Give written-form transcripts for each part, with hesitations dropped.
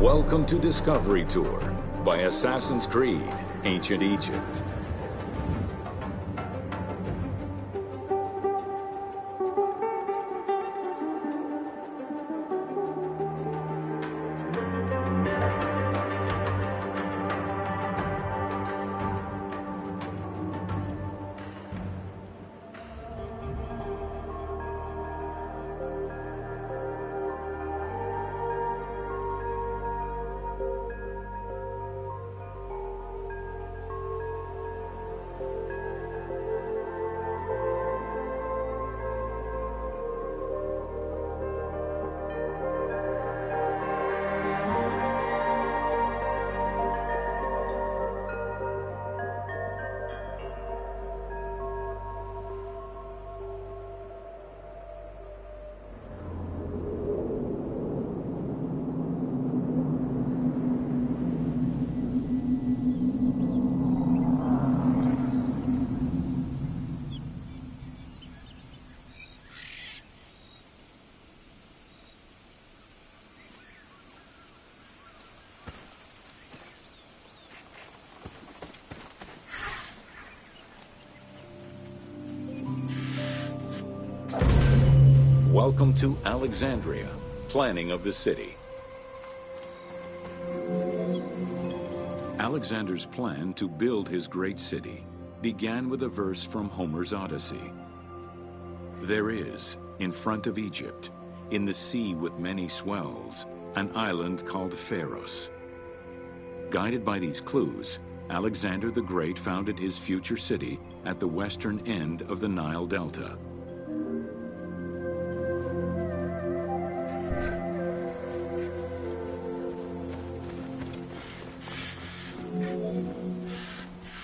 Welcome to Discovery Tour by Assassin's Creed, Ancient Egypt. Welcome to Alexandria, planning of the city. Alexander's plan to build his great city began with a verse from Homer's Odyssey. There is, in front of Egypt, in the sea with many swells, an island called Pharos. Guided by these clues, Alexander the Great founded his future city at the western end of the Nile Delta.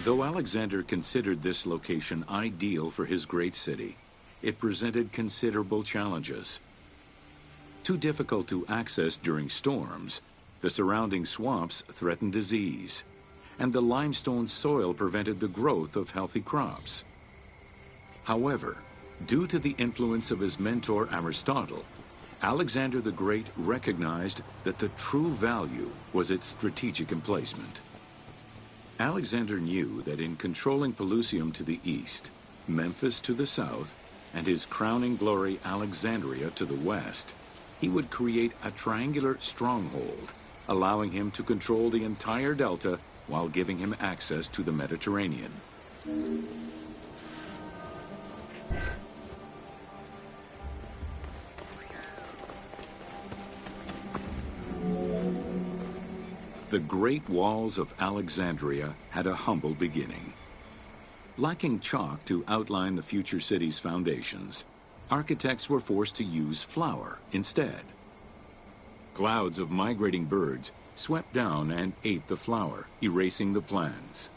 Though Alexander considered this location ideal for his great city, it presented considerable challenges. Too difficult to access during storms, the surrounding swamps threatened disease, and the limestone soil prevented the growth of healthy crops. However, due to the influence of his mentor Aristotle, Alexander the Great recognized that the true value was its strategic emplacement. Alexander knew that in controlling Pelusium to the east, Memphis to the south, and his crowning glory Alexandria to the west, he would create a triangular stronghold, allowing him to control the entire delta while giving him access to the Mediterranean. The Great Walls of Alexandria had a humble beginning. Lacking chalk to outline the future city's foundations, architects were forced to use flour instead. Clouds of migrating birds swept down and ate the flour, erasing the plans.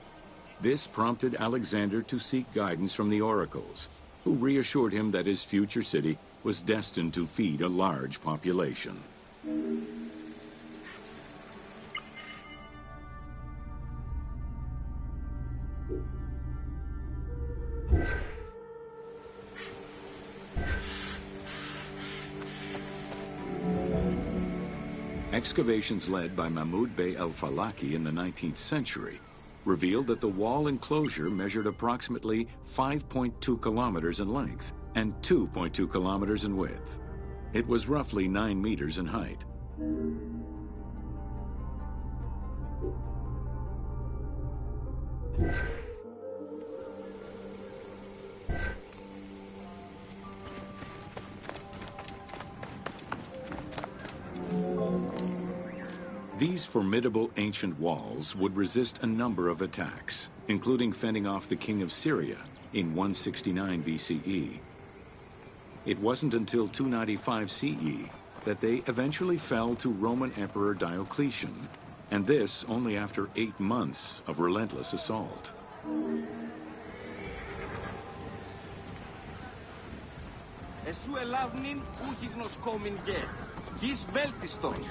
This prompted Alexander to seek guidance from the oracles, who reassured him that his future city was destined to feed a large population. Excavations led by Mahmud Bey el-Falaki in the 19th century revealed that the wall enclosure measured approximately 5.2 kilometers in length and 2.2 kilometers in width. It was roughly 9 meters in height. These formidable ancient walls would resist a number of attacks, including fending off the king of Syria in 169 BCE. It wasn't until 295 CE that they eventually fell to Roman Emperor Diocletian, and this only after 8 months of relentless assault. Εσού ελάβνην ούχι γνωσκόμην γε, γης βέλτιστος.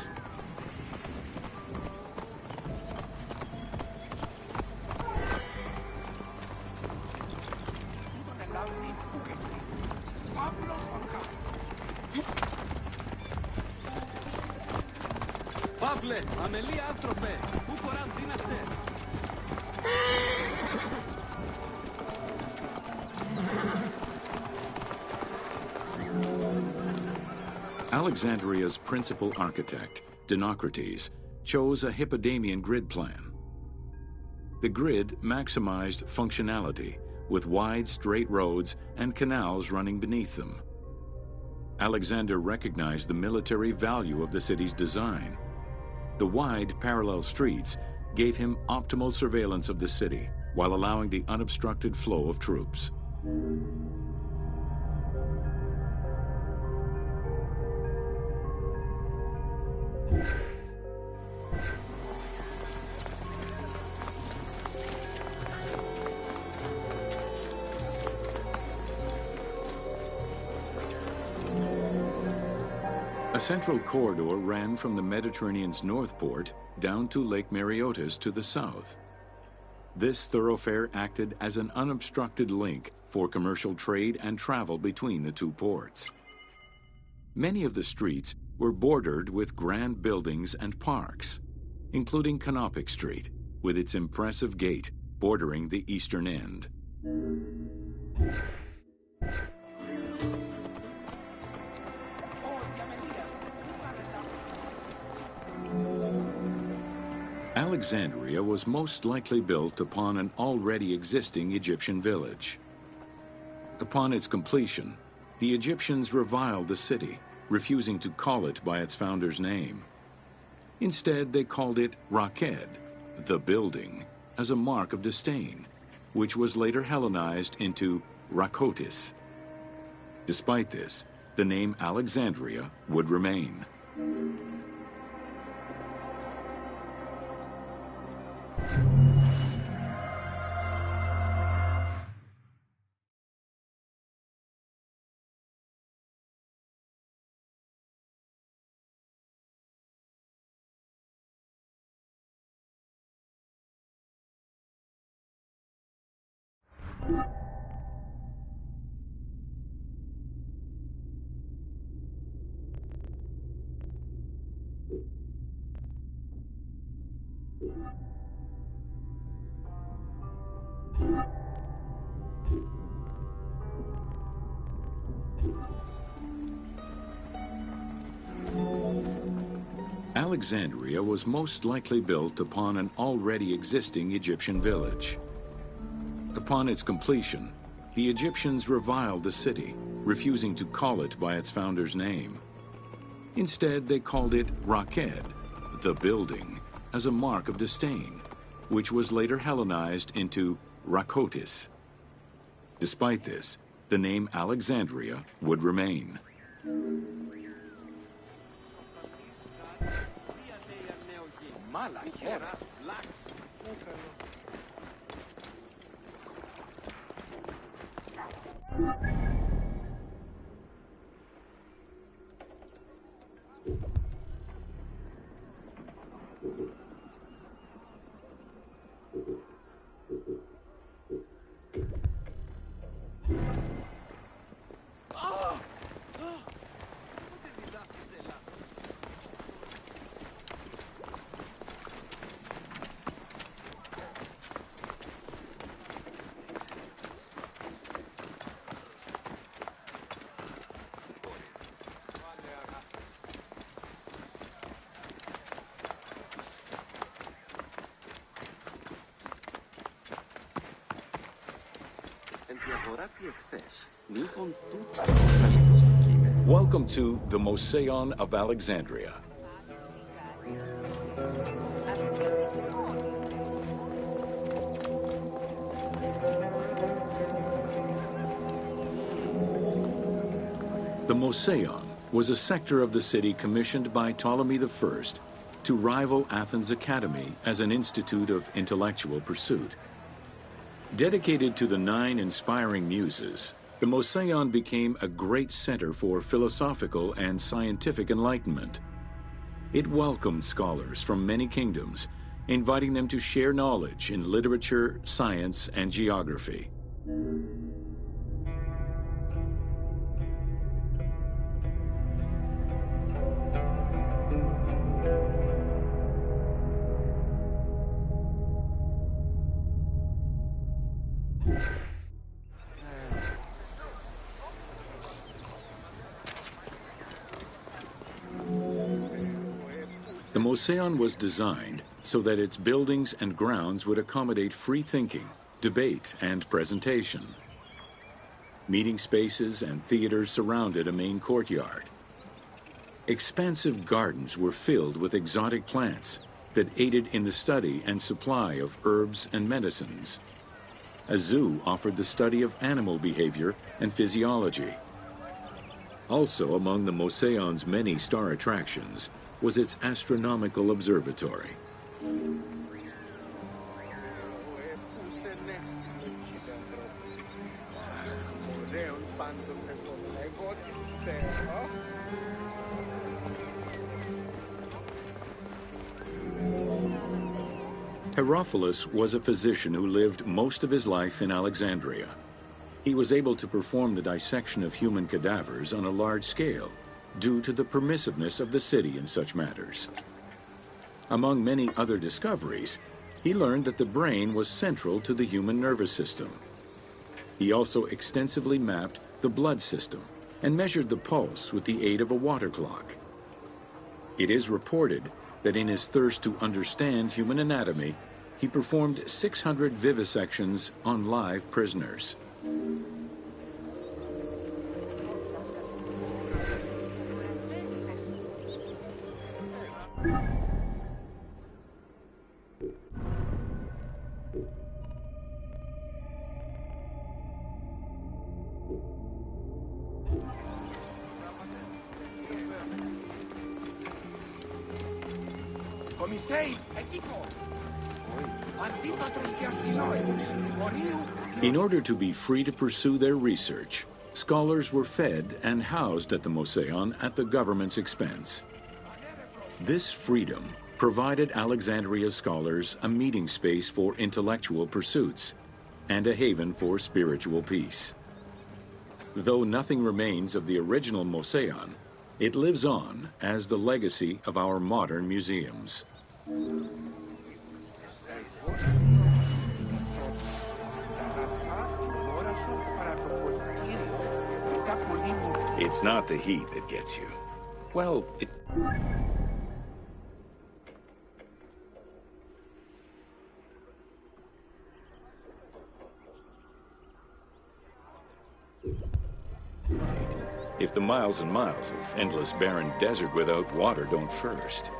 Παύλε, αμελή άνθρωπε, πού κοράν δίνασε. Alexandria's principal architect, Dinocrates, chose a Hippodamian grid plan. The grid maximized functionality, with wide, straight roads and canals running beneath them. Alexander recognized the military value of the city's design. The wide, parallel streets gave him optimal surveillance of the city, while allowing the unobstructed flow of troops. A central corridor ran from the Mediterranean's north port down to Lake Mareotis to the south. This thoroughfare acted as an unobstructed link for commercial trade and travel between the two ports. Many of the streets were bordered with grand buildings and parks, including Canopic Street, with its impressive gate bordering the eastern end. Alexandria was most likely built upon an already existing Egyptian village. Upon its completion, the Egyptians reviled the city, refusing to call it by its founder's name. Instead, they called it Raked, the building, as a mark of disdain, which was later Hellenized into Rakotis. Despite this, the name Alexandria would remain. Alexandria was most likely built upon an already existing Egyptian village. Upon its completion, the Egyptians reviled the city, refusing to call it by its founder's name. Instead, they called it Raked, the building, as a mark of disdain, which was later Hellenized into Rakotis. Despite this, the name Alexandria would remain. Welcome to the Mouseion of Alexandria. The Mouseion was a sector of the city commissioned by Ptolemy I to rival Athens' Academy as an institute of intellectual pursuit. Dedicated to the 9 inspiring muses, the Mouseion became a great center for philosophical and scientific enlightenment. It welcomed scholars from many kingdoms, inviting them to share knowledge in literature, science, and geography. The Moseon was designed so that its buildings and grounds would accommodate free thinking, debate, and presentation. Meeting spaces and theaters surrounded a main courtyard. Expansive gardens were filled with exotic plants that aided in the study and supply of herbs and medicines. A zoo offered the study of animal behavior and physiology. Also among the Moseon's many star attractions was its astronomical observatory. Herophilus was a physician who lived most of his life in Alexandria. He was able to perform the dissection of human cadavers on a large scale due to the permissiveness of the city in such matters. Among many other discoveries, he learned that the brain was central to the human nervous system. He also extensively mapped the blood system and measured the pulse with the aid of a water clock. It is reported that in his thirst to understand human anatomy, he performed 600 vivisections on live prisoners. In order to be free to pursue their research, scholars were fed and housed at the Moseon at the government's expense. This freedom provided Alexandria's scholars a meeting space for intellectual pursuits and a haven for spiritual peace. Though nothing remains of the original Moseon, it lives on as the legacy of our modern museums. It's not the heat that gets you. Well, if the miles and miles of endless barren desert without water don't first.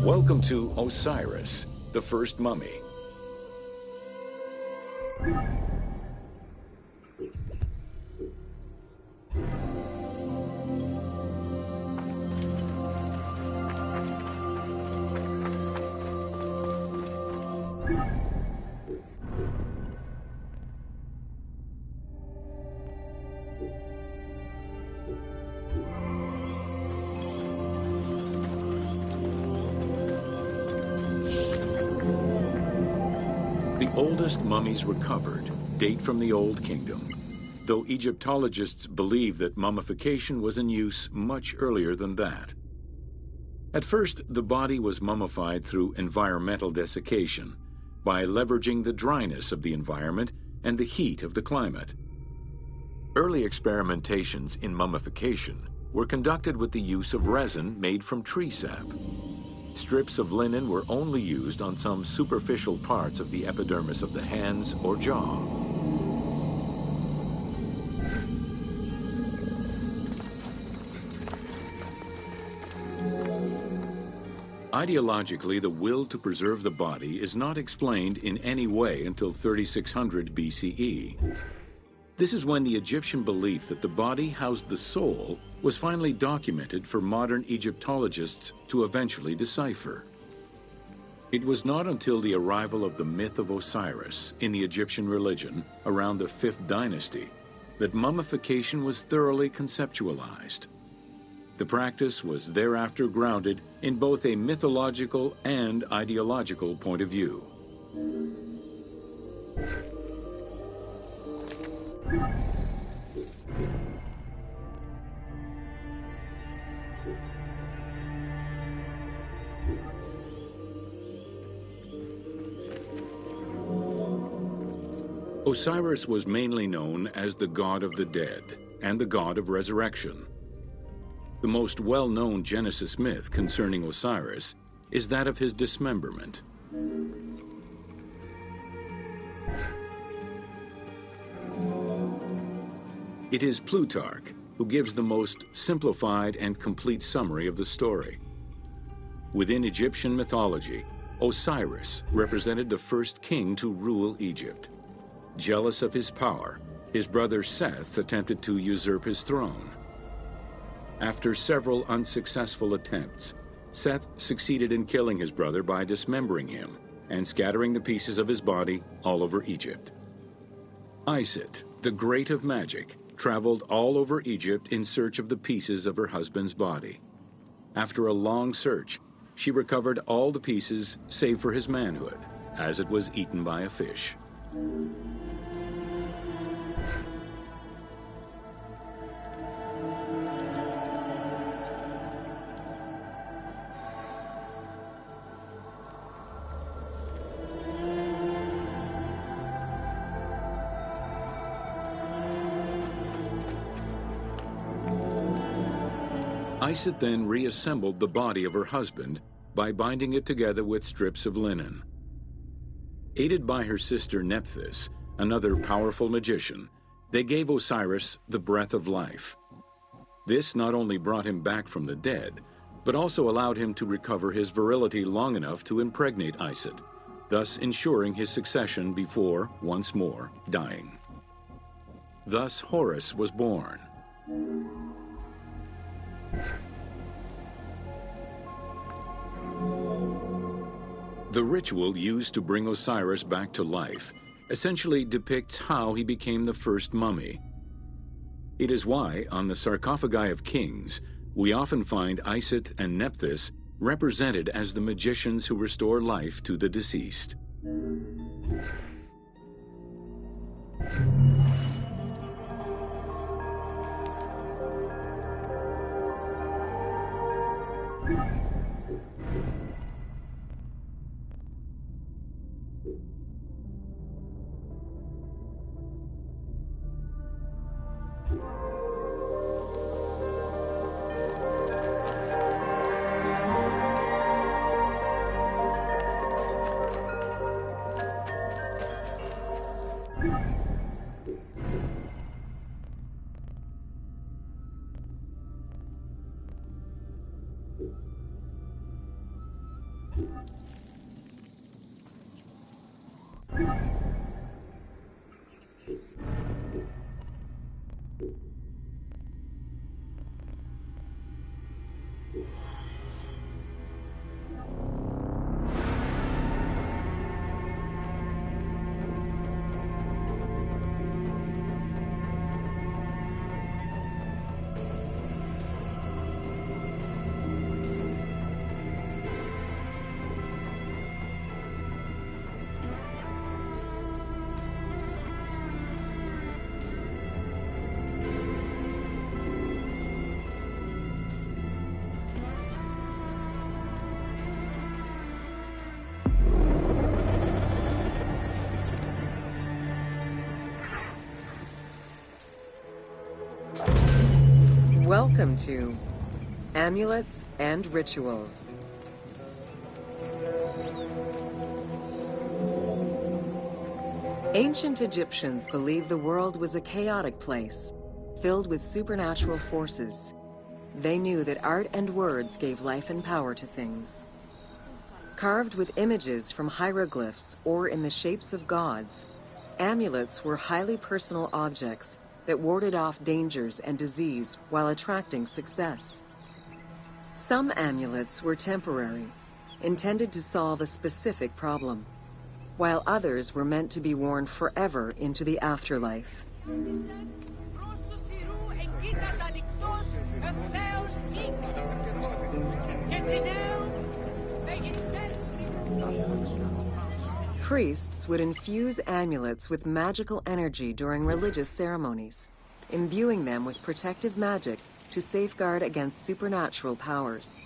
Welcome to Osiris, the first mummy. The oldest mummies recovered date from the Old Kingdom, though Egyptologists believe that mummification was in use much earlier than that. At first, the body was mummified through environmental desiccation by leveraging the dryness of the environment and the heat of the climate. Early experimentations in mummification were conducted with the use of resin made from tree sap. Strips of linen were only used on some superficial parts of the epidermis of the hands or jaw. Ideologically, the will to preserve the body is not explained in any way until 3600 BCE. This is when the Egyptian belief that the body housed the soul was finally documented for modern Egyptologists to eventually decipher. It was not until the arrival of the myth of Osiris in the Egyptian religion around the 5th dynasty that mummification was thoroughly conceptualized. The practice was thereafter grounded in both a mythological and ideological point of view. Osiris was mainly known as the god of the dead and the god of resurrection. The most well-known Genesis myth concerning Osiris is that of his dismemberment. It is Plutarch who gives the most simplified and complete summary of the story. Within Egyptian mythology, Osiris represented the first king to rule Egypt. Jealous of his power, his brother Seth attempted to usurp his throne. After several unsuccessful attempts, Seth succeeded in killing his brother by dismembering him and scattering the pieces of his body all over Egypt. Isis, the great of magic, traveled all over Egypt in search of the pieces of her husband's body. After a long search, she recovered all the pieces save for his manhood, as it was eaten by a fish. Isis then reassembled the body of her husband by binding it together with strips of linen. Aided by her sister Nephthys, another powerful magician, they gave Osiris the breath of life. This not only brought him back from the dead, but also allowed him to recover his virility long enough to impregnate Isis, thus ensuring his succession before, once more, dying. Thus Horus was born. The ritual used to bring Osiris back to life essentially depicts how he became the first mummy. It is why, on the sarcophagi of kings, we often find Isis and Nephthys represented as the magicians who restore life to the deceased. Welcome to Amulets and Rituals. Ancient Egyptians believed the world was a chaotic place, filled with supernatural forces. They knew that art and words gave life and power to things. Carved with images from hieroglyphs or in the shapes of gods, amulets were highly personal objects that warded off dangers and disease while attracting success. Some amulets were temporary, intended to solve a specific problem, while others were meant to be worn forever into the afterlife. Priests would infuse amulets with magical energy during religious ceremonies, imbuing them with protective magic to safeguard against supernatural powers.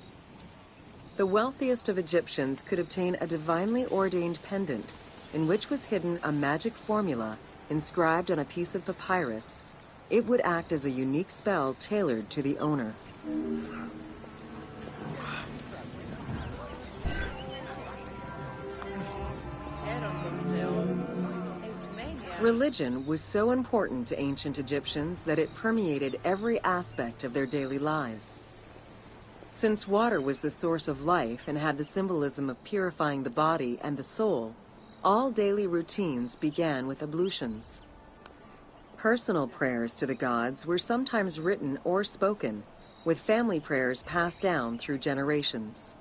The wealthiest of Egyptians could obtain a divinely ordained pendant in which was hidden a magic formula inscribed on a piece of papyrus. It would act as a unique spell tailored to the owner. Religion was so important to ancient Egyptians that it permeated every aspect of their daily lives. Since water was the source of life and had the symbolism of purifying the body and the soul, all daily routines began with ablutions. Personal prayers to the gods were sometimes written or spoken, with family prayers passed down through generations.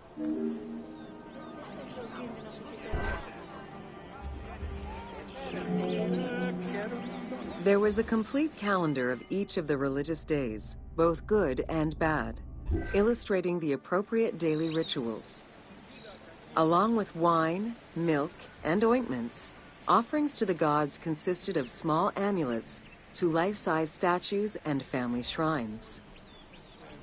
There was a complete calendar of each of the religious days, both good and bad, illustrating the appropriate daily rituals. Along with wine, milk, and ointments, offerings to the gods consisted of small amulets to life-size statues and family shrines.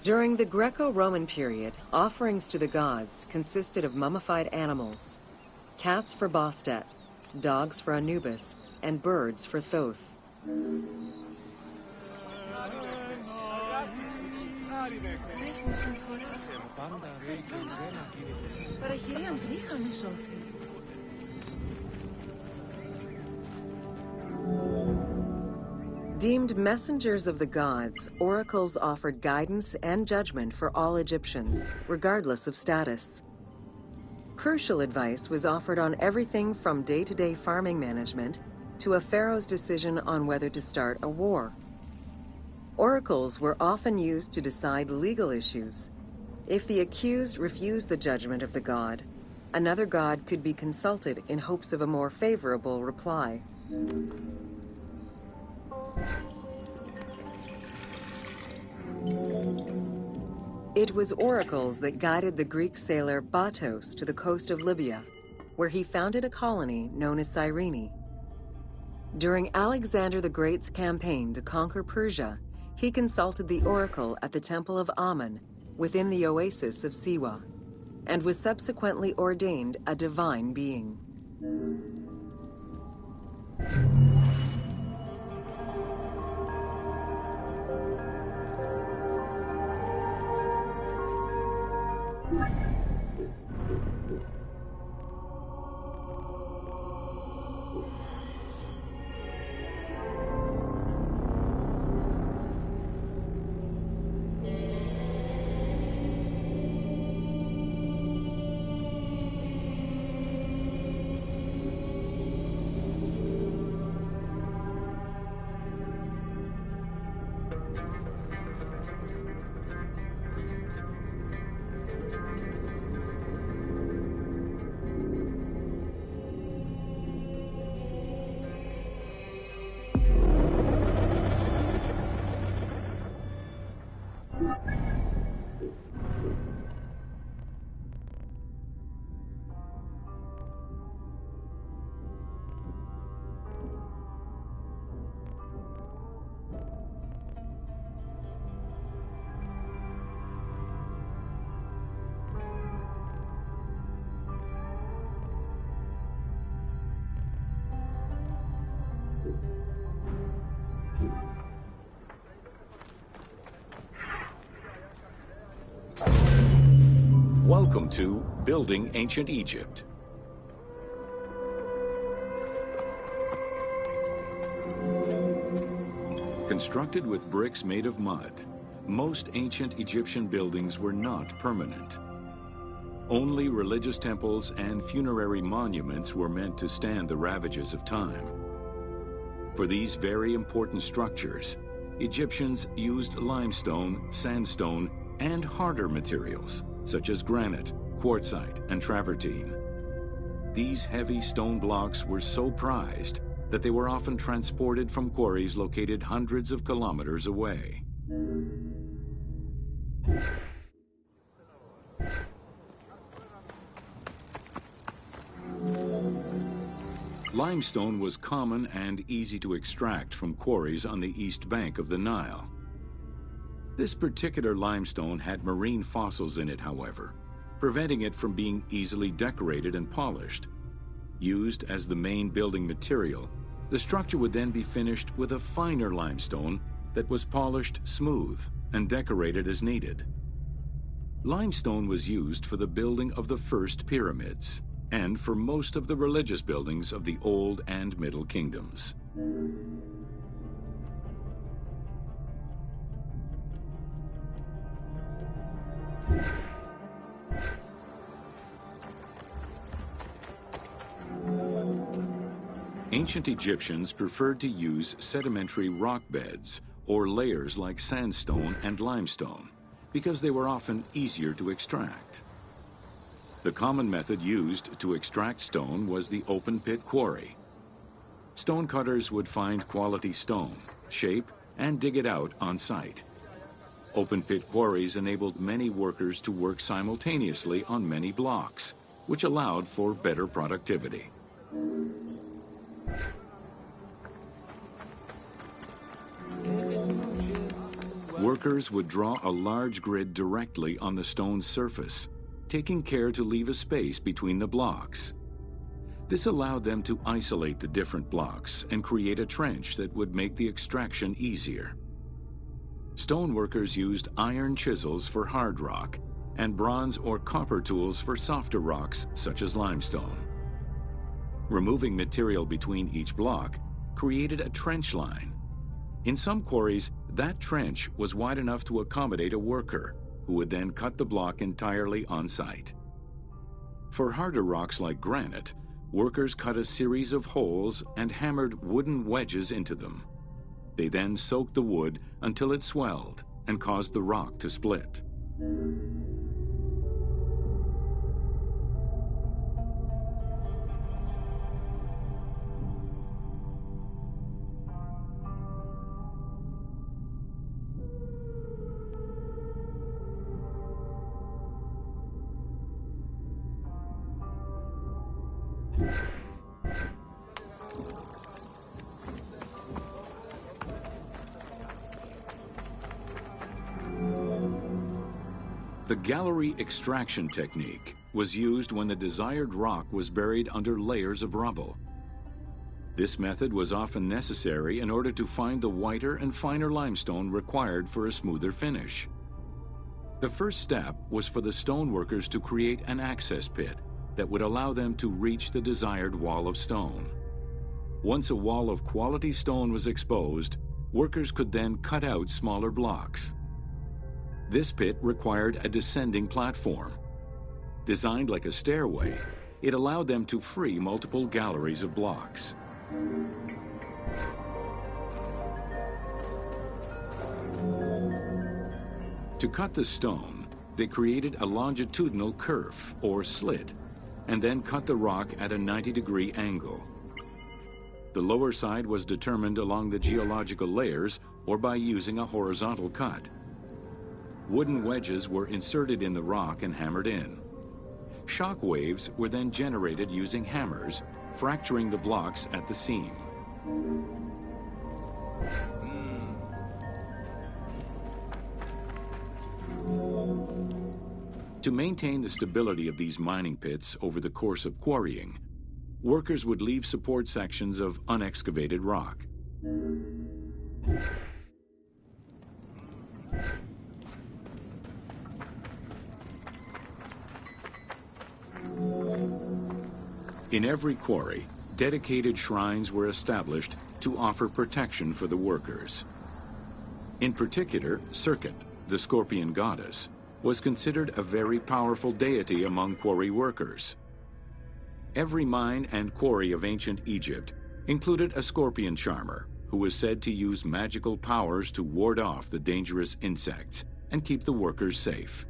During the Greco-Roman period, offerings to the gods consisted of mummified animals, cats for Bastet, dogs for Anubis, and birds for Thoth. Deemed messengers of the gods, oracles offered guidance and judgment for all Egyptians, regardless of status. Crucial advice was offered on everything from day-to-day farming management to a pharaoh's decision on whether to start a war. Oracles were often used to decide legal issues. If the accused refused the judgment of the god, another god could be consulted in hopes of a more favorable reply. It was oracles that guided the Greek sailor Batos to the coast of Libya, where he founded a colony known as Cyrene. During Alexander the Great's campaign to conquer Persia, he consulted the oracle at the Temple of Amun within the oasis of Siwa, and was subsequently ordained a divine being. Welcome to Building Ancient Egypt. Constructed with bricks made of mud, most ancient Egyptian buildings were not permanent. Only religious temples and funerary monuments were meant to stand the ravages of time. For these very important structures, Egyptians used limestone, sandstone, and harder materials, such as granite, quartzite, and travertine. These heavy stone blocks were so prized that they were often transported from quarries located hundreds of kilometers away. Limestone was common and easy to extract from quarries on the east bank of the Nile. This particular limestone had marine fossils in it, however, preventing it from being easily decorated and polished. Used as the main building material, the structure would then be finished with a finer limestone that was polished smooth and decorated as needed. Limestone was used for the building of the first pyramids and for most of the religious buildings of the Old and Middle Kingdoms. Ancient Egyptians preferred to use sedimentary rock beds or layers like sandstone and limestone because they were often easier to extract. The common method used to extract stone was the open pit quarry. Stonecutters would find quality stone, shape, and dig it out on site. Open pit quarries enabled many workers to work simultaneously on many blocks, which allowed for better productivity. Workers would draw a large grid directly on the stone's surface, taking care to leave a space between the blocks. This allowed them to isolate the different blocks and create a trench that would make the extraction easier. Stoneworkers used iron chisels for hard rock and bronze or copper tools for softer rocks such as limestone. Removing material between each block created a trench line. In some quarries, that trench was wide enough to accommodate a worker, who would then cut the block entirely on site. For harder rocks like granite, workers cut a series of holes and hammered wooden wedges into them. They then soaked the wood until it swelled and caused the rock to split. The gallery extraction technique was used when the desired rock was buried under layers of rubble. This method was often necessary in order to find the whiter and finer limestone required for a smoother finish. The first step was for the stoneworkers to create an access pit that would allow them to reach the desired wall of stone. Once a wall of quality stone was exposed, workers could then cut out smaller blocks. This pit required a descending platform. Designed like a stairway, it allowed them to free multiple galleries of blocks. To cut the stone, they created a longitudinal kerf, or slit, and then cut the rock at a 90-degree angle. The lower side was determined along the geological layers or by using a horizontal cut. Wooden wedges were inserted in the rock and hammered in. Shock waves were then generated using hammers, fracturing the blocks at the seam. To maintain the stability of these mining pits over the course of quarrying, workers would leave support sections of unexcavated rock. In every quarry, dedicated shrines were established to offer protection for the workers. In particular, Serket, the scorpion goddess, was considered a very powerful deity among quarry workers. Every mine and quarry of ancient Egypt included a scorpion charmer who was said to use magical powers to ward off the dangerous insects and keep the workers safe.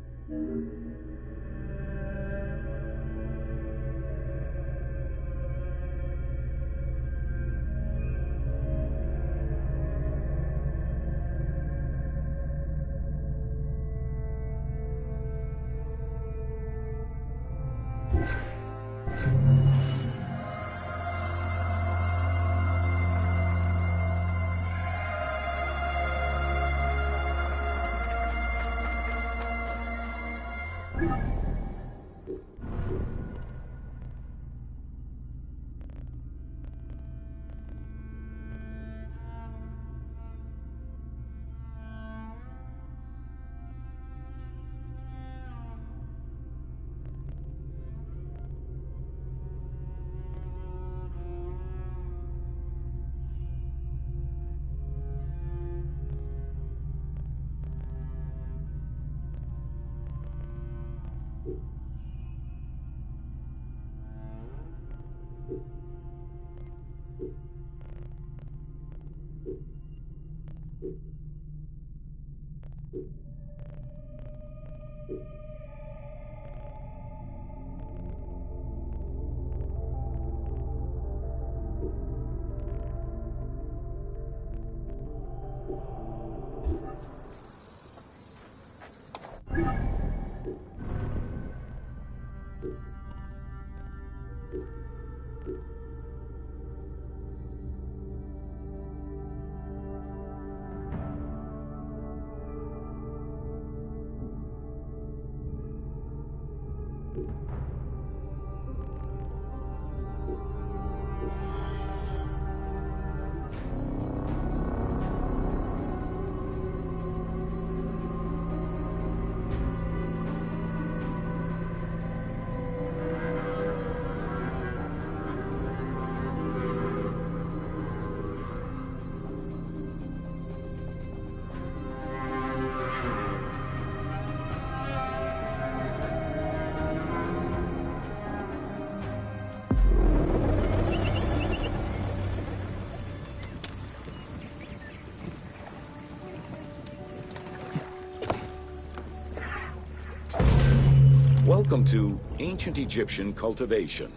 Welcome to Ancient Egyptian Cultivation.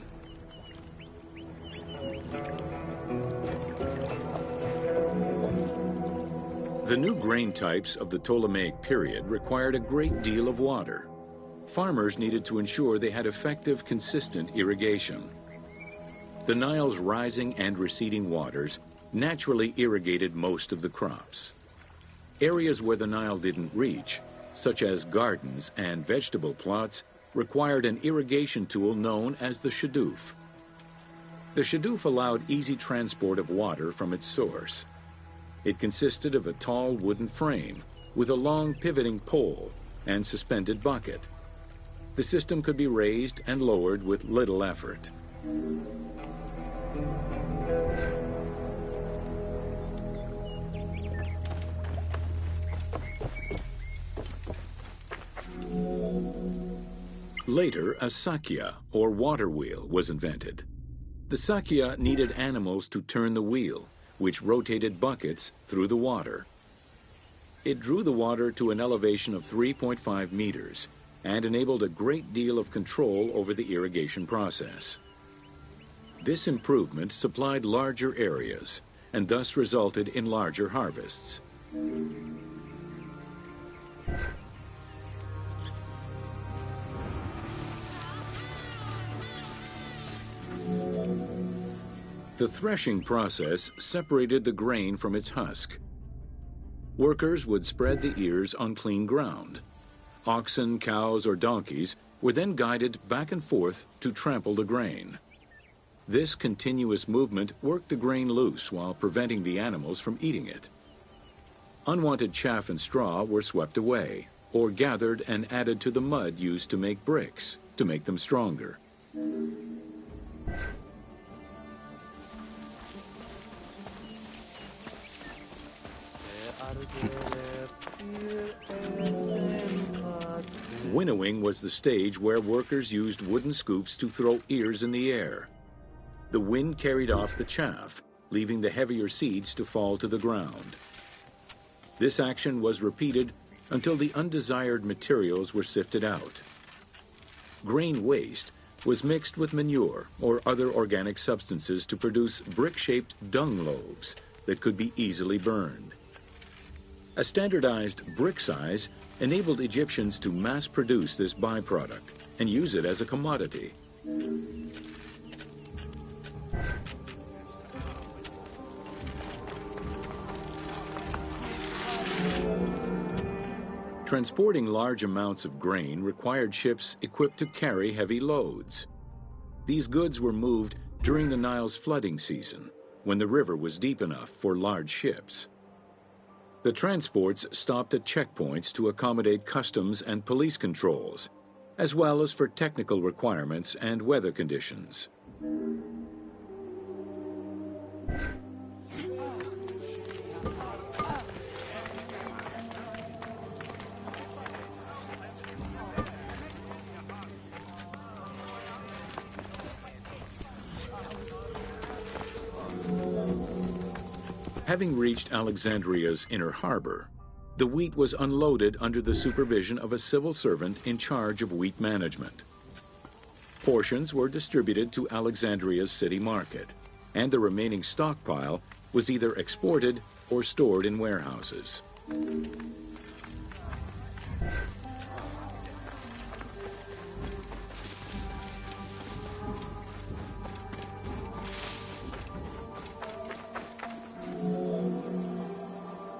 The new grain types of the Ptolemaic period required a great deal of water. Farmers needed to ensure they had effective, consistent irrigation. The Nile's rising and receding waters naturally irrigated most of the crops. Areas where the Nile didn't reach, such as gardens and vegetable plots, required an irrigation tool known as the shadoof. The shadoof allowed easy transport of water from its source. It consisted of a tall wooden frame with a long pivoting pole and suspended bucket. The system could be raised and lowered with little effort. Later, a sakya, or water wheel, was invented. The sakya needed animals to turn the wheel, which rotated buckets through the water. It drew the water to an elevation of 3.5 meters and enabled a great deal of control over the irrigation process. This improvement supplied larger areas and thus resulted in larger harvests. The threshing process separated the grain from its husk. Workers would spread the ears on clean ground. Oxen, cows, or donkeys were then guided back and forth to trample the grain. This continuous movement worked the grain loose while preventing the animals from eating it. Unwanted chaff and straw were swept away, or gathered and added to the mud used to make bricks, to make them stronger. Winnowing was the stage where workers used wooden scoops to throw ears in the air. The wind carried off the chaff, leaving the heavier seeds to fall to the ground. This action was repeated until the undesired materials were sifted out. Grain waste was mixed with manure or other organic substances to produce brick-shaped dung loaves that could be easily burned. A standardized brick size enabled Egyptians to mass-produce this byproduct and use it as a commodity. Transporting large amounts of grain required ships equipped to carry heavy loads. These goods were moved during the Nile's flooding season, when the river was deep enough for large ships. The transports stopped at checkpoints to accommodate customs and police controls, as well as for technical requirements and weather conditions. Having reached Alexandria's inner harbor, the wheat was unloaded under the supervision of a civil servant in charge of wheat management. Portions were distributed to Alexandria's city market, and the remaining stockpile was either exported or stored in warehouses.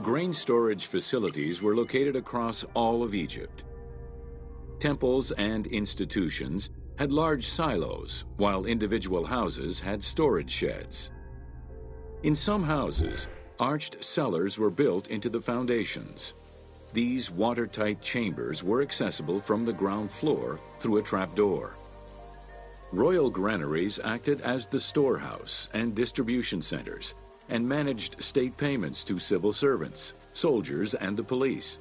Grain storage facilities were located across all of Egypt. Temples and institutions had large silos, while individual houses had storage sheds. In some houses, arched cellars were built into the foundations. These watertight chambers were accessible from the ground floor through a trapdoor. Royal granaries acted as the storehouse and distribution centers, and managed state payments to civil servants, soldiers, and the police.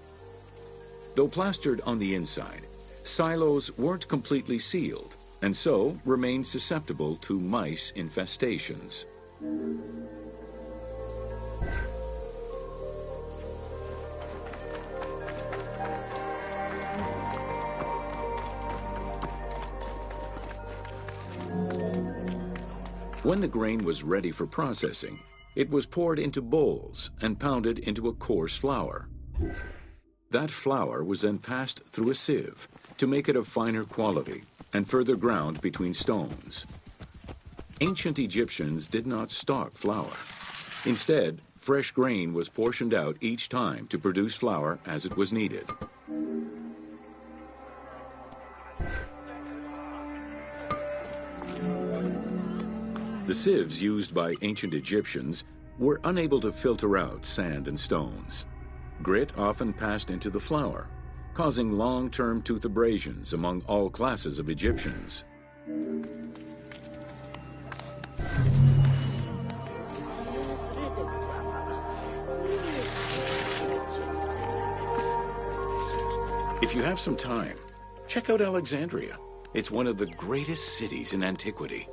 Though plastered on the inside, silos weren't completely sealed, and so remained susceptible to mice infestations. When the grain was ready for processing, it was poured into bowls and pounded into a coarse flour. That flour was then passed through a sieve to make it of finer quality and further ground between stones. Ancient Egyptians did not stock flour. Instead, fresh grain was portioned out each time to produce flour as it was needed. The sieves used by ancient Egyptians were unable to filter out sand and stones. Grit often passed into the flour, causing long-term tooth abrasions among all classes of Egyptians. If you have some time, check out Alexandria. It's one of the greatest cities in antiquity.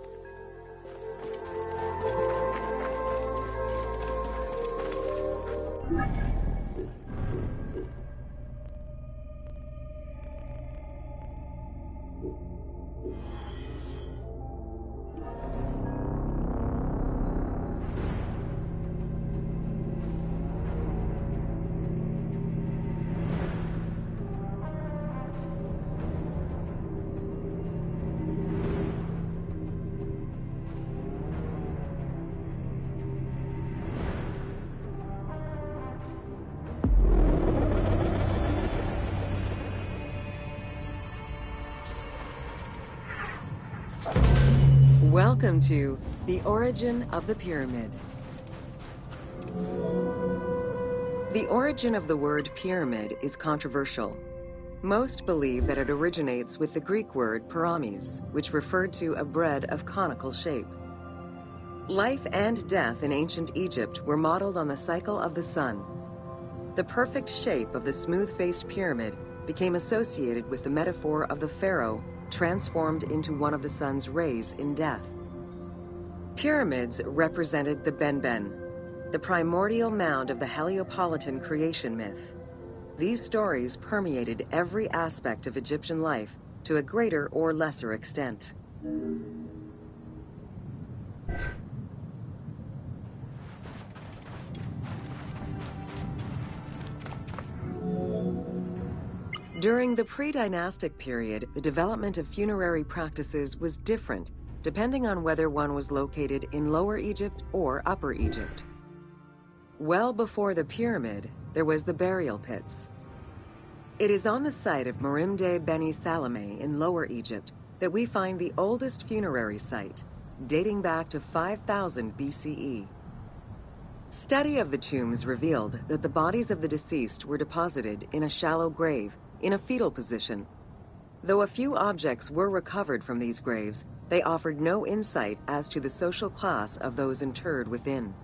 Welcome to The Origin of the Pyramid. The origin of the word pyramid is controversial. Most believe that it originates with the Greek word pyramis, which referred to a bread of conical shape. Life and death in ancient Egypt were modeled on the cycle of the sun. The perfect shape of the smooth-faced pyramid became associated with the metaphor of the pharaoh transformed into one of the sun's rays in death. Pyramids represented the Benben, the primordial mound of the Heliopolitan creation myth. These stories permeated every aspect of Egyptian life to a greater or lesser extent. During the pre-dynastic period, the development of funerary practices was different depending on whether one was located in Lower Egypt or Upper Egypt. Well before the pyramid, there was the burial pits. It is on the site of Merimde Beni Salame in Lower Egypt that we find the oldest funerary site, dating back to 5000 BCE. Study of the tombs revealed that the bodies of the deceased were deposited in a shallow grave, in a fetal position. Though a few objects were recovered from these graves, they offered no insight as to the social class of those interred within.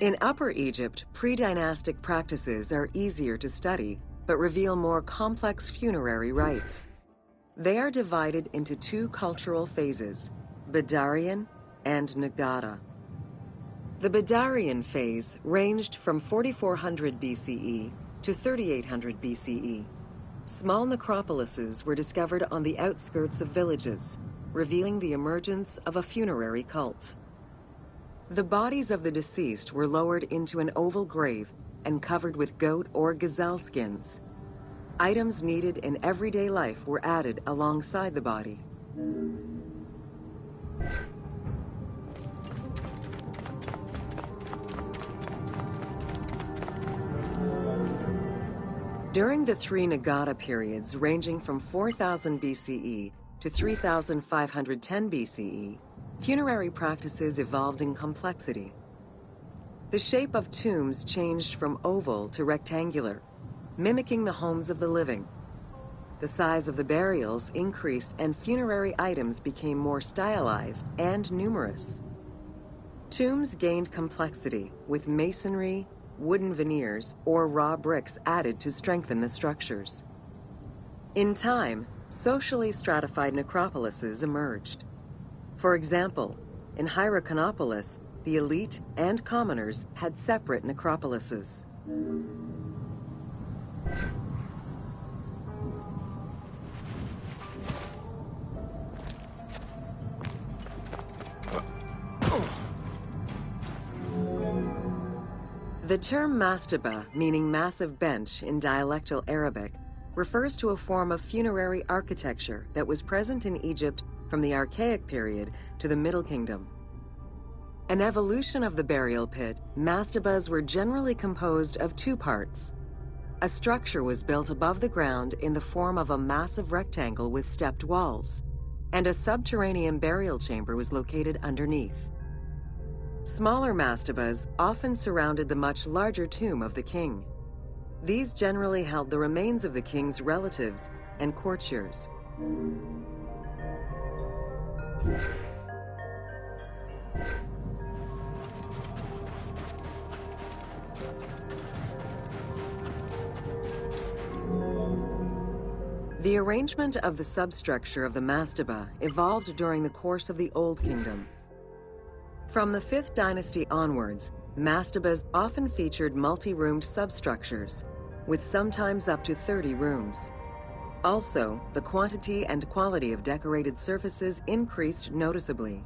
In Upper Egypt, pre-dynastic practices are easier to study, but reveal more complex funerary rites. They are divided into two cultural phases, Badarian and Nagada. The Badarian phase ranged from 4400 BCE to 3800 BCE. Small necropolises were discovered on the outskirts of villages, revealing the emergence of a funerary cult. The bodies of the deceased were lowered into an oval grave and covered with goat or gazelle skins. Items needed in everyday life were added alongside the body. During the three Nagada periods ranging from 4000 BCE to 3510 BCE, funerary practices evolved in complexity. The shape of tombs changed from oval to rectangular, mimicking the homes of the living. The size of the burials increased and funerary items became more stylized and numerous. Tombs gained complexity with masonry, wooden veneers, or raw bricks added to strengthen the structures. In time, socially stratified necropolises emerged. For example, in Hierakonpolis, the elite and commoners had separate necropolises. The term mastaba, meaning massive bench in dialectal Arabic, refers to a form of funerary architecture that was present in Egypt from the Archaic period to the Middle Kingdom. An evolution of the burial pit, mastabas were generally composed of two parts. A structure was built above the ground in the form of a massive rectangle with stepped walls, and a subterranean burial chamber was located underneath. Smaller mastabas often surrounded the much larger tomb of the king. These generally held the remains of the king's relatives and courtiers. The arrangement of the substructure of the mastaba evolved during the course of the Old Kingdom. From the 5th dynasty onwards, mastabas often featured multi-roomed substructures, with sometimes up to 30 rooms. Also, the quantity and quality of decorated surfaces increased noticeably,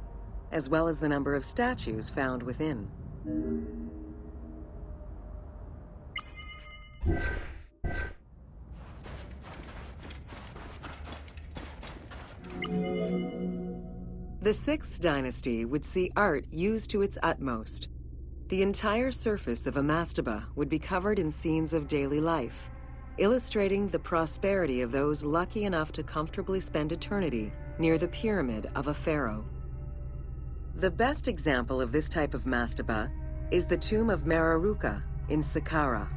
as well as the number of statues found within. The 6th dynasty would see art used to its utmost. The entire surface of a mastaba would be covered in scenes of daily life, illustrating the prosperity of those lucky enough to comfortably spend eternity near the pyramid of a pharaoh. The best example of this type of mastaba is the tomb of Mereruka in Saqqara.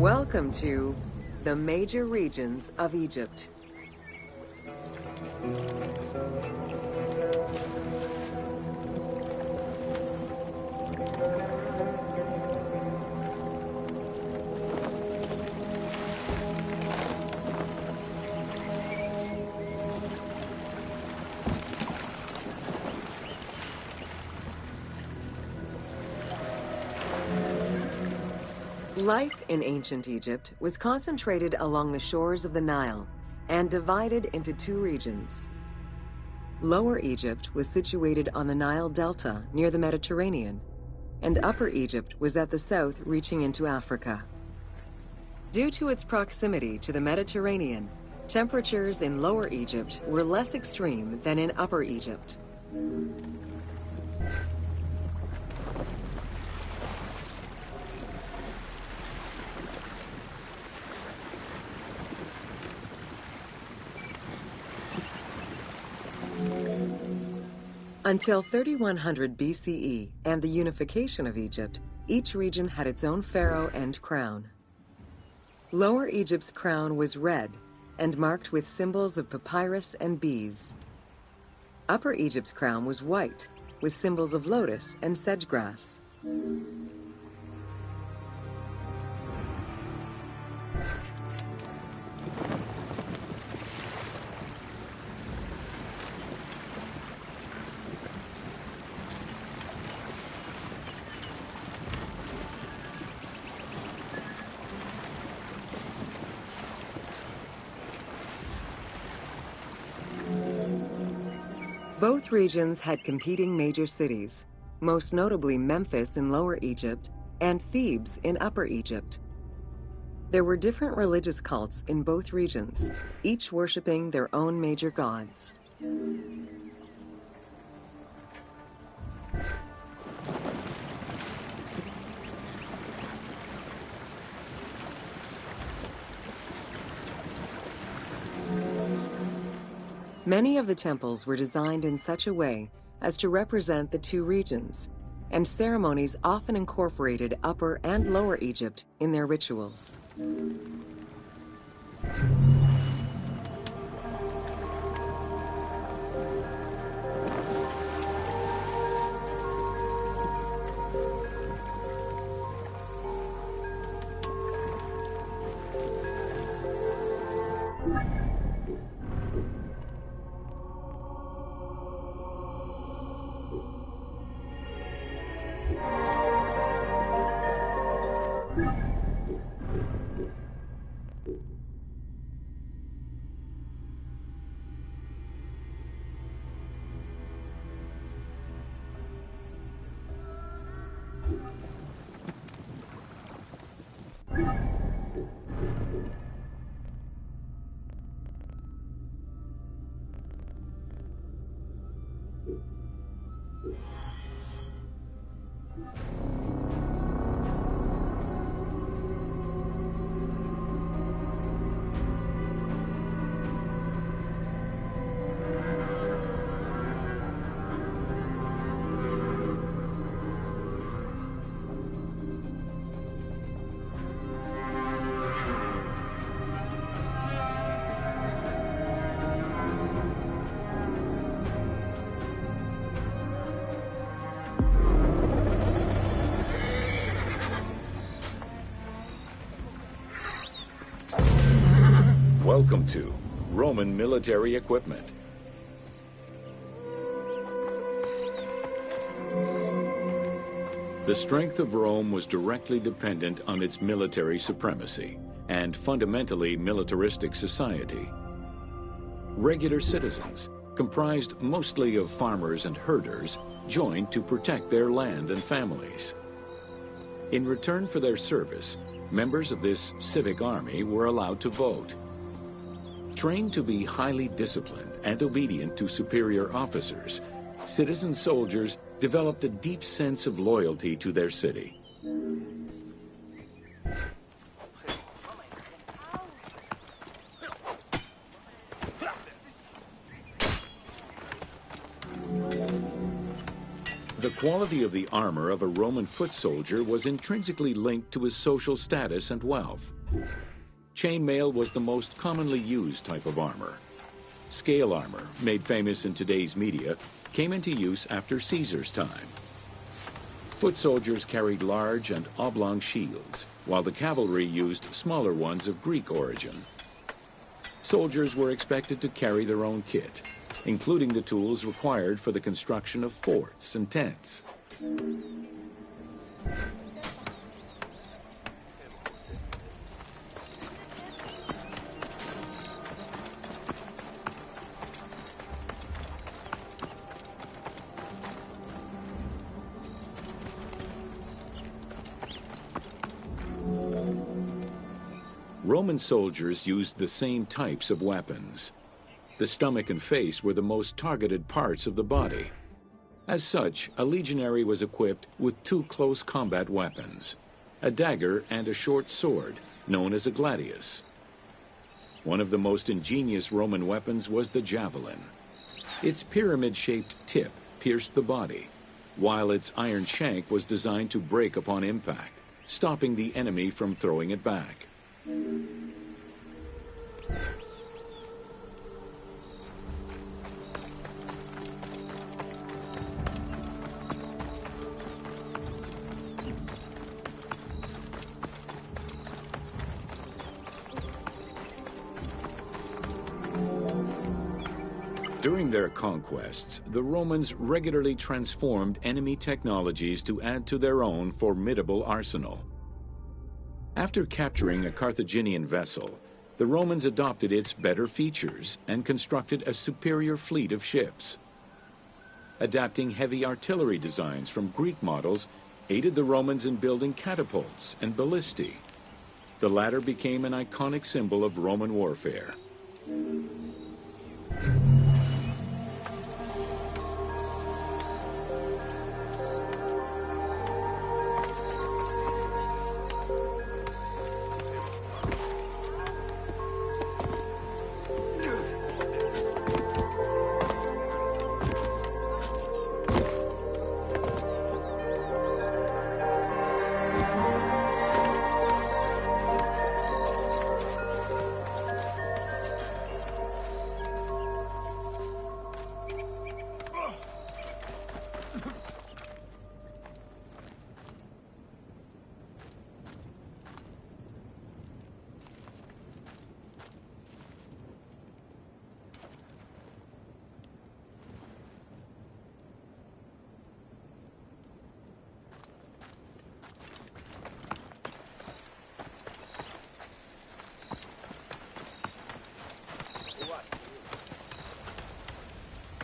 Welcome to the major regions of Egypt. Life in ancient Egypt was concentrated along the shores of the Nile and divided into two regions. Lower Egypt was situated on the Nile Delta near the Mediterranean, and Upper Egypt was at the south reaching into Africa. Due to its proximity to the Mediterranean, temperatures in Lower Egypt were less extreme than in Upper Egypt. Until 3100 BCE and the unification of Egypt, each region had its own pharaoh and crown. Lower Egypt's crown was red and marked with symbols of papyrus and bees. Upper Egypt's crown was white with symbols of lotus and sedge grass. Both regions had competing major cities, most notably Memphis in Lower Egypt and Thebes in Upper Egypt. There were different religious cults in both regions, each worshipping their own major gods. Many of the temples were designed in such a way as to represent the two regions, and ceremonies often incorporated Upper and Lower Egypt in their rituals. Welcome to Roman military equipment. The strength of Rome was directly dependent on its military supremacy and fundamentally militaristic society. Regular citizens, comprised mostly of farmers and herders, joined to protect their land and families. In return for their service, members of this civic army were allowed to vote. Trained to be highly disciplined and obedient to superior officers, citizen soldiers developed a deep sense of loyalty to their city. The quality of the armor of a Roman foot soldier was intrinsically linked to his social status and wealth. Chainmail was the most commonly used type of armor. Scale armor, made famous in today's media, came into use after Caesar's time. Foot soldiers carried large and oblong shields, while the cavalry used smaller ones of Greek origin. Soldiers were expected to carry their own kit, including the tools required for the construction of forts and tents. Roman soldiers used the same types of weapons. The stomach and face were the most targeted parts of the body. As such, a legionary was equipped with two close combat weapons, a dagger and a short sword, known as a gladius. One of the most ingenious Roman weapons was the javelin. Its pyramid-shaped tip pierced the body, while its iron shank was designed to break upon impact, stopping the enemy from throwing it back. During their conquests, the Romans regularly transformed enemy technologies to add to their own formidable arsenal. After capturing a Carthaginian vessel, the Romans adopted its better features and constructed a superior fleet of ships. Adapting heavy artillery designs from Greek models aided the Romans in building catapults and ballistae. The latter became an iconic symbol of Roman warfare.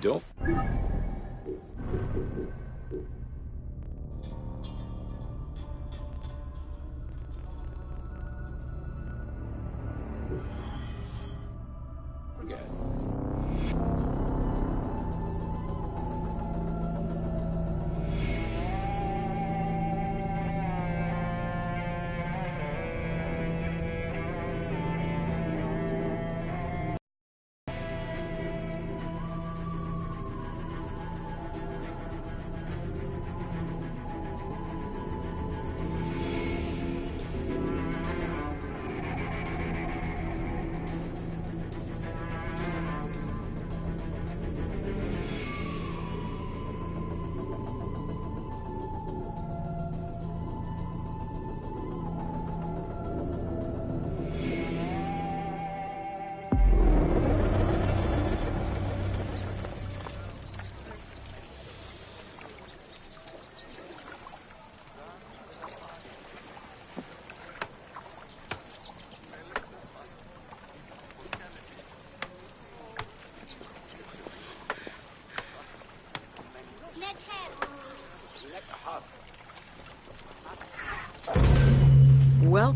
Don't forget.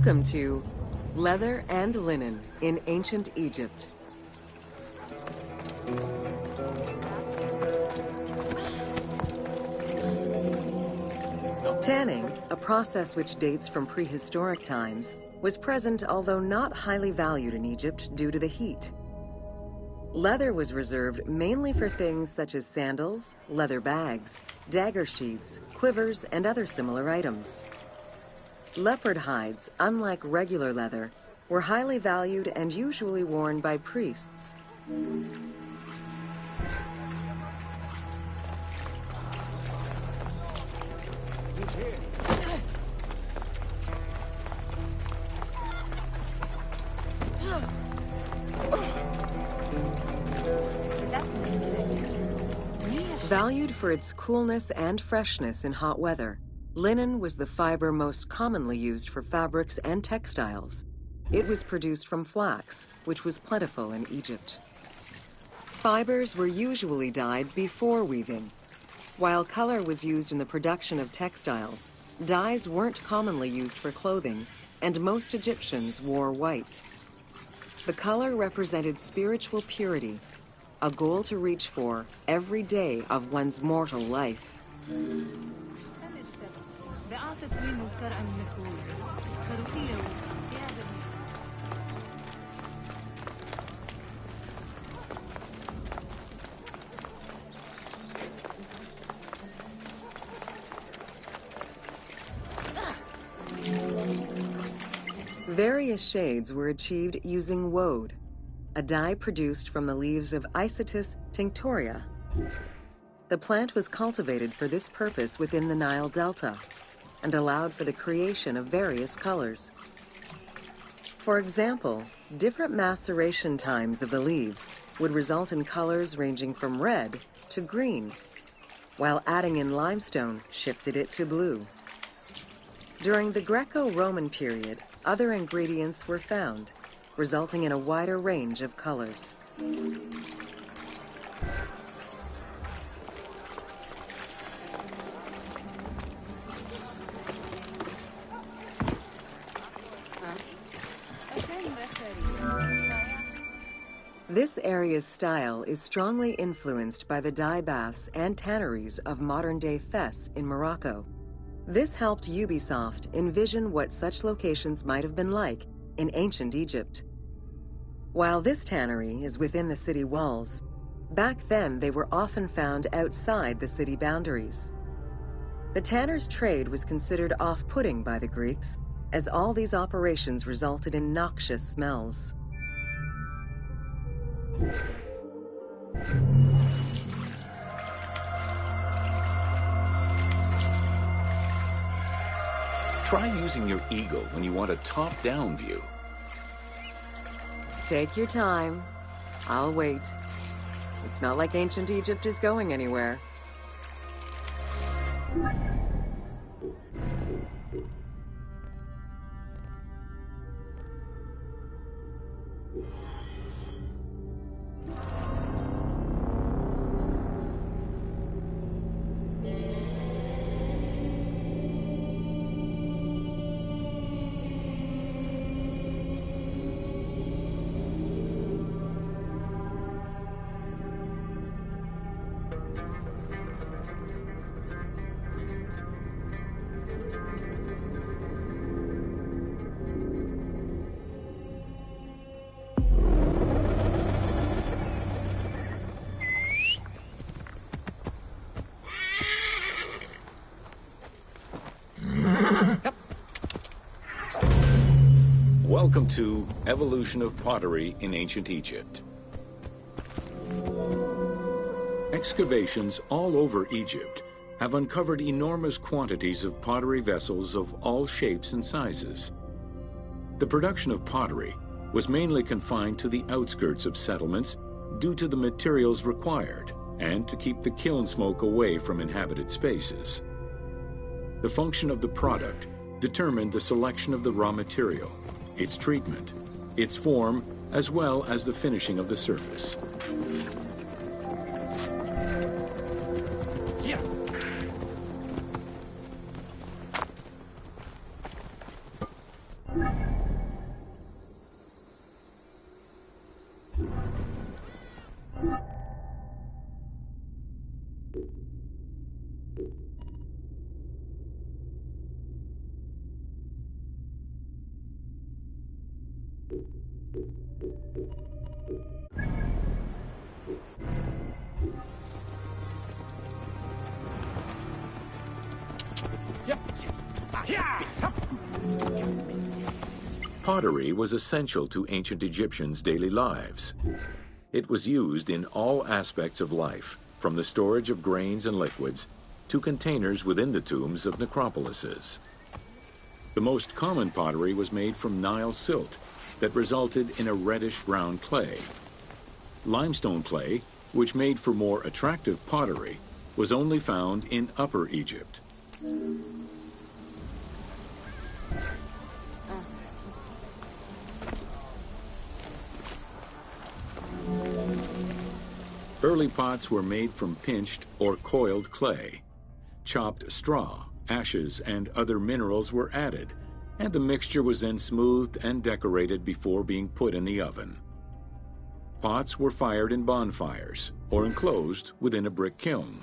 Welcome to Leather and Linen in Ancient Egypt. Tanning, a process which dates from prehistoric times, was present although not highly valued in Egypt due to the heat. Leather was reserved mainly for things such as sandals, leather bags, dagger sheaths, quivers, and other similar items. Leopard hides, unlike regular leather, were highly valued and usually worn by priests. Valued for its coolness and freshness in hot weather, linen was the fiber most commonly used for fabrics and textiles. It was produced from flax, which was plentiful in Egypt. Fibers were usually dyed before weaving. While color was used in the production of textiles, dyes weren't commonly used for clothing, and most Egyptians wore white. The color represented spiritual purity, a goal to reach for every day of one's mortal life. Various shades were achieved using woad, a dye produced from the leaves of Isotis tinctoria. The plant was cultivated for this purpose within the Nile Delta and allowed for the creation of various colors. For example, different maceration times of the leaves would result in colors ranging from red to green, while adding in limestone shifted it to blue. During the Greco-Roman period, other ingredients were found, resulting in a wider range of colors. This area's style is strongly influenced by the dye baths and tanneries of modern-day Fes in Morocco. This helped Ubisoft envision what such locations might have been like in ancient Egypt. While this tannery is within the city walls, back then they were often found outside the city boundaries. The tanner's trade was considered off-putting by the Greeks, as all these operations resulted in noxious smells. Try using your eagle when you want a top-down view. Take your time. I'll wait. It's not like ancient Egypt is going anywhere. Welcome to Evolution of Pottery in Ancient Egypt. Excavations all over Egypt have uncovered enormous quantities of pottery vessels of all shapes and sizes. The production of pottery was mainly confined to the outskirts of settlements due to the materials required and to keep the kiln smoke away from inhabited spaces. The function of the product determined the selection of the raw material, its treatment, its form, as well as the finishing of the surface. Pottery was essential to ancient Egyptians' daily lives. It was used in all aspects of life, from the storage of grains and liquids to containers within the tombs of necropolises. The most common pottery was made from Nile silt that resulted in a reddish-brown clay. Limestone clay, which made for more attractive pottery, was only found in Upper Egypt. Early pots were made from pinched or coiled clay. Chopped straw, ashes, and other minerals were added, and the mixture was then smoothed and decorated before being put in the oven. Pots were fired in bonfires or enclosed within a brick kiln.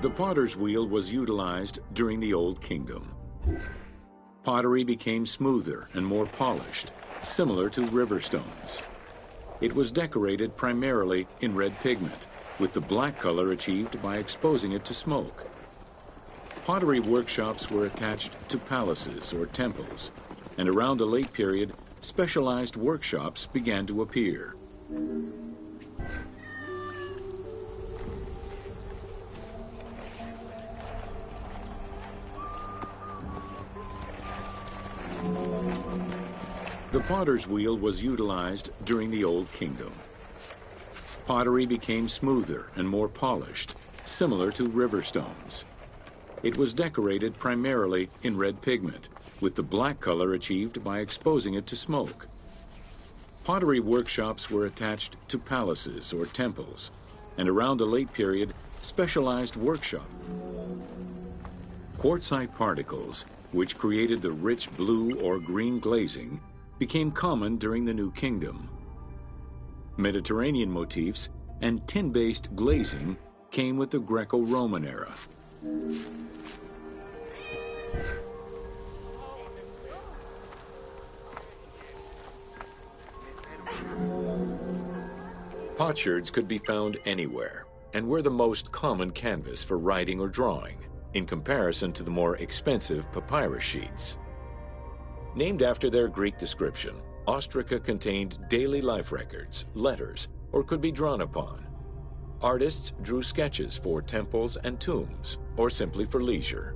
The potter's wheel was utilized during the Old Kingdom. Pottery became smoother and more polished, similar to river stones. It was decorated primarily in red pigment, with the black color achieved by exposing it to smoke. Pottery workshops were attached to palaces or temples, and around the late period, specialized workshops began to appear. The potter's wheel was utilized during the Old Kingdom. Pottery became smoother and more polished, similar to river stones. It was decorated primarily in red pigment, with the black color achieved by exposing it to smoke. Pottery workshops were attached to palaces or temples, and around the late period, specialized workshops. Quartzite particles, which created the rich blue or green glazing, became common during the New Kingdom. Mediterranean motifs and tin-based glazing came with the Greco-Roman era. Potsherds could be found anywhere and were the most common canvas for writing or drawing, in comparison to the more expensive papyrus sheets. Named after their Greek description, ostraca contained daily life records, letters, or could be drawn upon. Artists drew sketches for temples and tombs, or simply for leisure.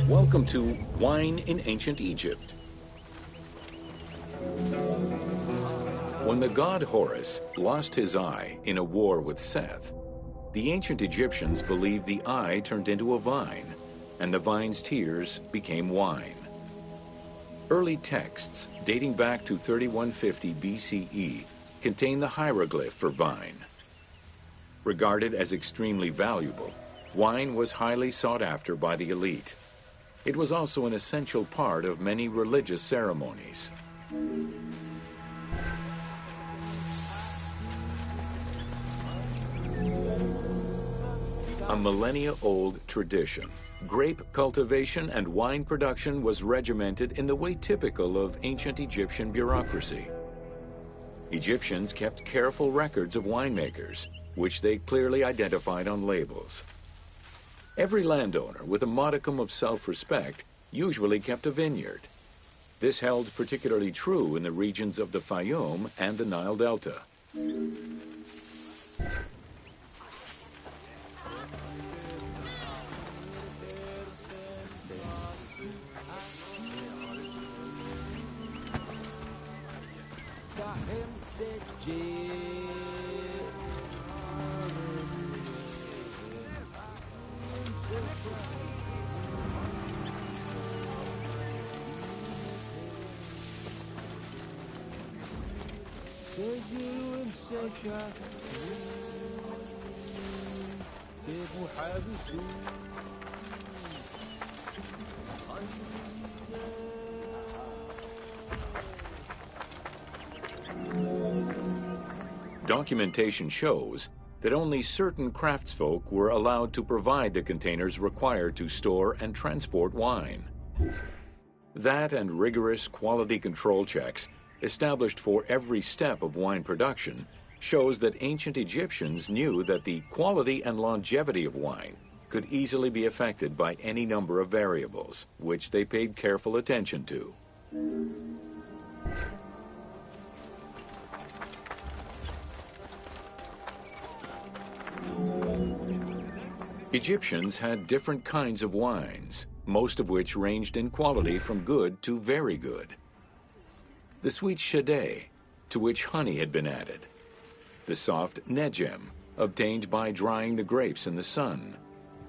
Welcome to Wine in Ancient Egypt. When the god Horus lost his eye in a war with Seth, the ancient Egyptians believed the eye turned into a vine, and the vine's tears became wine. Early texts, dating back to 3150 BCE, contain the hieroglyph for vine. Regarded as extremely valuable, wine was highly sought after by the elite. It was also an essential part of many religious ceremonies. A millennia-old tradition, grape cultivation and wine production was regimented in the way typical of ancient Egyptian bureaucracy. Egyptians kept careful records of winemakers, which they clearly identified on labels. Every landowner with a modicum of self-respect usually kept a vineyard. This held particularly true in the regions of the Fayum and the Nile Delta. Documentation shows that only certain craftsfolk were allowed to provide the containers required to store and transport wine. That and rigorous quality control checks established for every step of wine production shows that ancient Egyptians knew that the quality and longevity of wine could easily be affected by any number of variables, which they paid careful attention to. Egyptians had different kinds of wines, most of which ranged in quality from good to very good. The sweet shadé, to which honey had been added. The soft nejem, obtained by drying the grapes in the sun.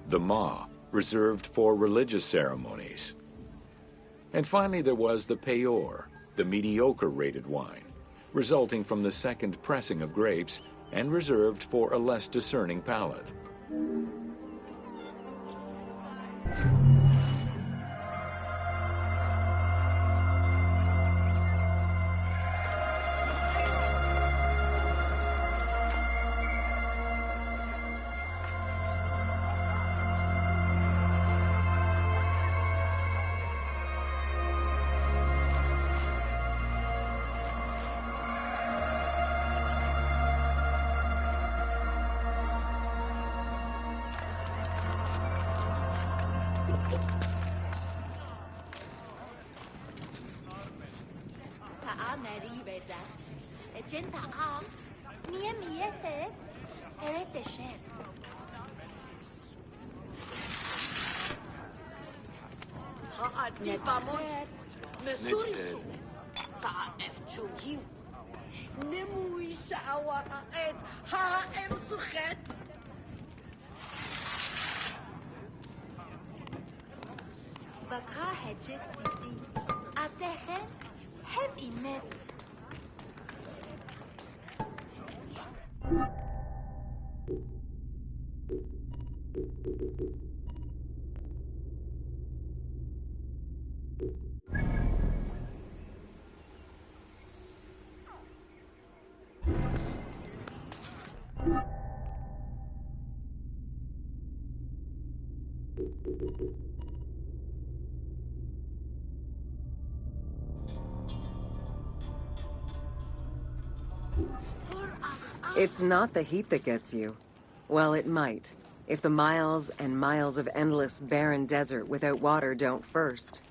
The ma, reserved for religious ceremonies. And finally there was the peor, the mediocre-rated wine, resulting from the second pressing of grapes and reserved for a less discerning palate. It's not the heat that gets you. Well, it might, if the miles and miles of endless barren desert without water don't first.